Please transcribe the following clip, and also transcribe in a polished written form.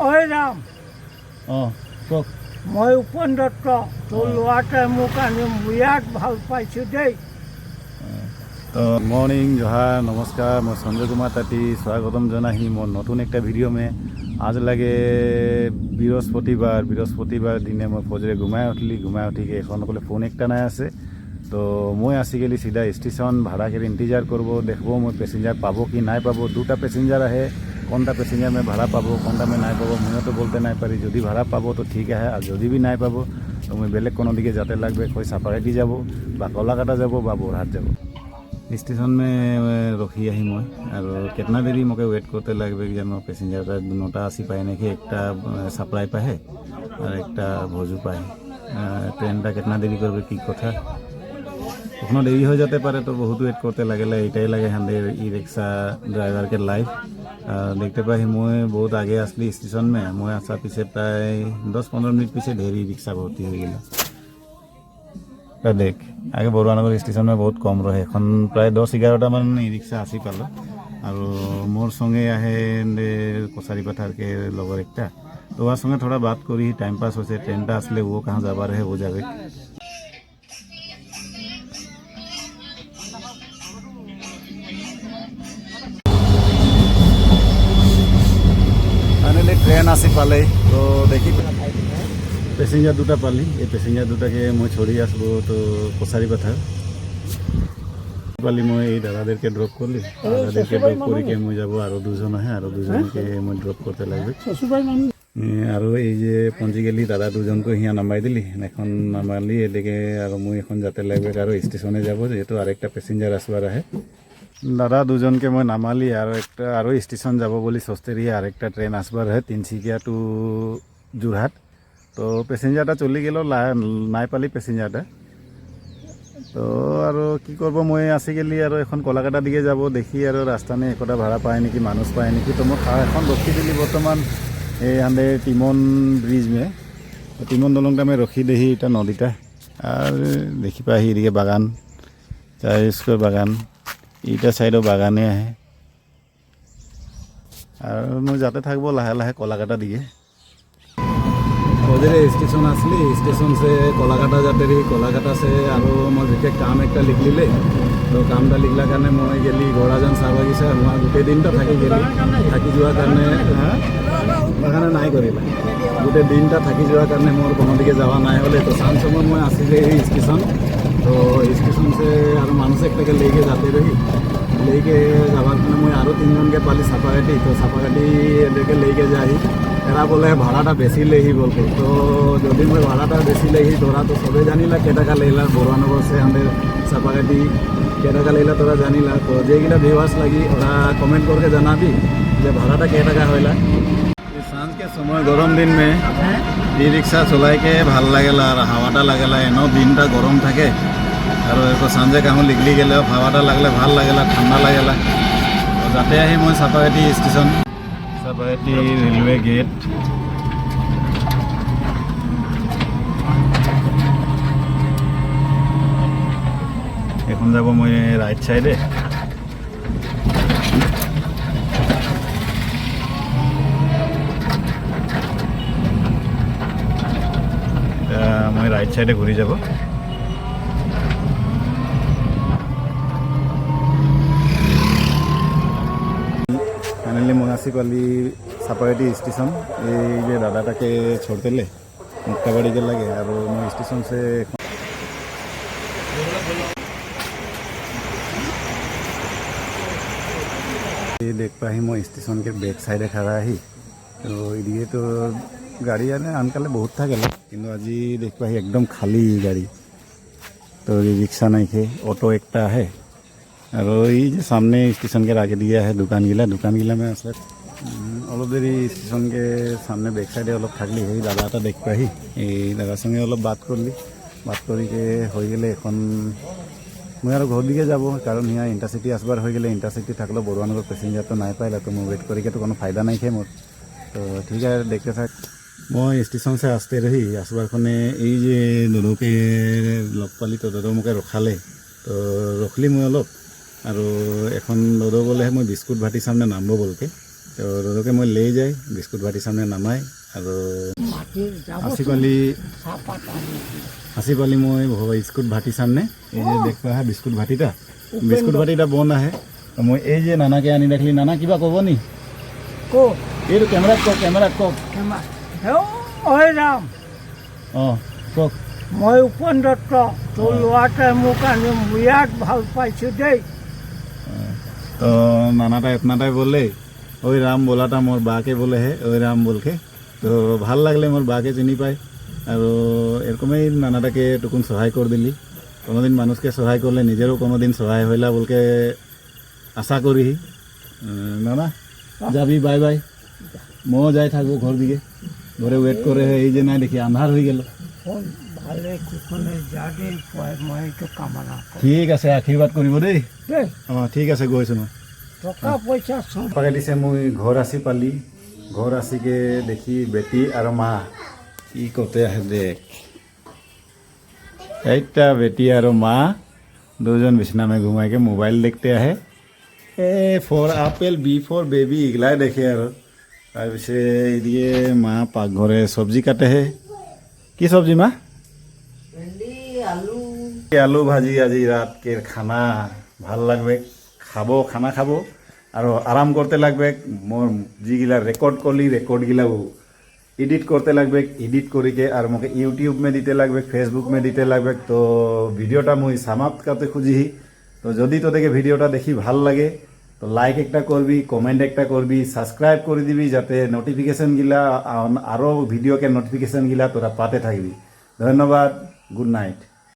অই ৰাম, কওক। মই উপেন দত্ত। তোৰ ল'ৰাটোৱে মোক আনি বিৰাট ভাল পাইছোঁ দেই। তো মর্নিং জোহার নমস্কার, मैं संजय कुमार ताती स्वागतम जनाही मोर नतून एक भिडिओ में। आज लगे बृहस्पतिवार दिने मैं फजरे घुमाई उठी के एन बोले फोन एक ना आसे। तो मैं आसि गली सीधा स्टेशन भाड़ा के इंतजार करब, देखब मैं पैसेंजार पाब कि ना पाब। दूटा पैसेंजार है, कौनटा पैसेंजार मैं भाड़ा पाब कौनटा मैं ना पाब मैं तो बोलते ना पारी। जो भाड़ा पाब तो ठीक है, और जो भी ना पाब तो मैं बेलेग कोनो दिके जाते लगे, कोई सापारेटी যাব বা কলাকাটা যাব বা बोरहाट যাব। स्टेशन में रखी आई मैं और कितना देरी मोके वेट करते लगे कि मैं पैसेंजार का नोटा आसी पाए नहीं कि एक सप्लाई पाए और एक भोजू पाए। ट्रेन कितना देरी कर कि कथा कखनो देरी हो जाते पारे तो बहुत वेट करते लगे। एटाई लगे हाँ ई रिक्शा ड्राइवर के लाइफ देखते पाई। मैं बहुत आगे आसली स्टेशन में, मैं आसा पीछे प्राय 10-15 मिनट पीछे ढेरी रिक्शा भर्ती हो गया। देख आगे बरुआनगर स्टेशन में बहुत कम रहे, एन प्राय 10-11टा मान ई रिक्शा आसी पाल और मोर संगे आए कचारी पथार के लगोर एक तो वहाँ संगे थोड़ा बात करी टाइम पास हो। ट्रेनटा आसले वो कहाँ जाबा रहे वो जाबे। फाइनली ट्रेन आसी पाले तो देखी पैसेंजार दूटा पाली। ये पैसेंजार दूटा के मैं छोड़ी आसबो तो कचारी पथार पाली। मैं दादादेर के ड्रप कर ली, दादादेर के ड्रप करके मैं যাব और दूजन है और दूजन के मैं ड्रप करते लगे। और ये पहुँची गली दादा दूजन को हिया नामाई दिली एन नामाली एदिके और मैं एन जाते लगे और स्टेशने যাব जेहेतु आरेकटा पैसेंजार आसबार है। दादा दूजन के मैं नामाली और एक स्टेशन যাব बोली सस्तेरी आरेकटा ट्रेन आसबार है तिनसुकिया टू যোৰহাট। तो पैसेंजारटा चलि गल नाई पाली पैसेंजारटा तो और कि करब मैं आसि गली और एन कलाकाटा दिके যাব देखी और रास्ता ने एकटा भाड़ा पाए नेকি मानुष पाए नेকি। तो मैं एन रखी दिली बर्तमान आंदे टिमन ब्रिज में। टिमन दलंगटा में रखी देही इटा नदीटा और देखी पाही एदिके बागान 4 स्क्वायर बागान इटा साइडो बागाने है और मैं जाते थको लाहे लाहे कलाकाटा दिए। बजे स्टेशन आसली स्टेशन से कलाकाटा जाते रही, कलाकाटा से और मैं विशेष काम एक लिख ली तो कामटा लिखला कारण मैं गली घोड़ाजान चाह बागिचा वहाँ गोटे दिनटा थी गली थी जो कारण बागाने नाई कर गोटे दिनटा थी जो कारण मोर कोनो दिके जावा ना हले। तो सान समय मैं आसले स्टेशन तो स्टेशन से और मानुष एक लेके जाते रही लेके जाबार कारण मैं और 3 जन के पाली सापाकाटी। तो सापाकाटी एदेरके लेके जाही एरा बोले भाड़ाटा बेसि लेही बोलते। तो जदि मैं भाड़ाटा बेसि लेही तोरा तो सबे जानिला के टाका लेला बरुआनगर से आंदे सापाकाटी के टाका लेला तोरा जानिला। तो जेगिला भिवास लगी ओरा कमेंट करके जनाबी जे भाड़ाटा के टाका होइला। सांझ के समय गरम दिन में ई रिक्शा चलाई के ভাল लागेला और हावाटा लागेला एनो दिनटा गरम थाके और एक सांझे कहूँ निकली गले हावाटा लगले ভাল लागेला ठंडा लागेला। तो जाते आही मैं सापाकाटी स्टेशन सापाकाटी रेलवे गेट এখন যাব मैं राइट साइडे मैं राइट साइडे घूरी যাব। फाइनली मैं आसी पाली सापाकाटी स्टेशन। ये दादाटा के छोड़ते ले मुक्ताबाड़ी के लगे और मैं स्टेशन से ये देख पाही मैं स्टेशन के बैक साइडे खड़ा ही। तो ये तो गाड़ी आने आनकाले बहुत था गल कि आज देख पाही एकदम खाली गाड़ी। तो रिक्शा नहीं थे ऑटो एकटा है और ये सामने स्टेशन के आगे दिया है दुकान गिला में आसले अलग देरी स्टेशन के सामने बैक साइडे अलग थकली है दादा এটা देख पाही दादा संगे अलग बात करली बात करी के हो गले एन मैं और घर दिके যাব कारण यहाँ इंटरसिटी आसबार हो गले इंटरसिटी थकलो बरुआनगर पैसेंजार तो ना पाइला। तो मैं वेट करी के तो कोनो फायदा नहीं थे मोर। तो ठीक है देखते थक मैं स्टेशन से आसते रही आसबार खने ये दोनों लग पाली। तो दादा मोके रखाले तो रखली मैं अलग और एन दादा बोले मैं बिस्कुट भाटी सामने नामब बोलके তো দাদাকে মই লৈ যায় বিস্কুট ভাটিৰ সামনে নামাই আৰু মাটিৰ যাব চাহপাত আনি হাসি পালি মই বিস্কুট ভাটিৰ সামনে এই যে দেখবা হা বিস্কুট ভাটিটা বন আহে তো মই এই যে নানাকে আনি ৰাখিলি নানা কিবা ক'ব নি কো এইটো কেমেৰাত কওক ক্ষমা ঐ ৰাম অঁ কওক মই উপেন দত্ত তোৰ ল'ৰাটোৱে মোক আনি বিৰাট ভাল পাইছোঁ দেই তো নানাটা এতনাটাই বলে ওই রাম বলাটা মোর বাকে বলে হে ওই রাম বলকে তো ভাল লাগলে মোর বাকে চিনি পায় আর এরকমই নানাটাকে টুকুন সহায় করে দিলি কোনোদিন মানুষকে সহায় করলে নিজেরও কোনোদিন সহায় হইলা বলকে আশা করি নানা যাবি বাই বাই মও যাই থাকবো ঘর দিকে ঘরে ওয়েট করে এই যে নাই দেখি আন্ধার হয়ে গেল ফোন ভালে কুশলে যা দেই মই এইটো কামনা কৰোঁ ঠিক আছে আশীৰ্বাদ কৰিব দেই দেই অঁ ঠিক আছে গৈছোঁ মই টকা পইচা চব পাকে দিছে মই ঘর আসি পালি ঘর আসিকে দেখি বেটি আর মা কি করতে আহে দেখ এইটা বেটি আর মা দুজন বিছনা में घुमाई के मोबाइल देखते আহে A for apple B for baby এগুলাই দেখে আৰু তাৰপিছে এদিকে মা পাকঘরে সবজি কাটে হে কি সবজি মা আলু ভাজি আজি রাত के খানা ভাল লাগবে খাবো খানা খাবো আর আরাম করতে লাগবে মোর যেগুলা রেকর্ড করলি রেকর্ডগুলাও এডিট করতে লাগবে এডিট করিকে আর মোকে ইউটিউব में দিতে লাগবে ফেসবুক में দিতে লাগবে তো ভিডিওটা মুই সমাপ্ত করতে খুঁজি তো যদি তোদেরকে ভিডিওটা দেখি ভাল লাগে তো লাইক একটা করবি কমেন্ট একটা করবি সাবস্ক্রাইব করে দিবি যাতে নোটিফিকেশন গিলা আরও ভিডিওকে নোটিফিকেশন গিলা তোরা পাতে থাকবি ধন্যবাদ গুড নাইট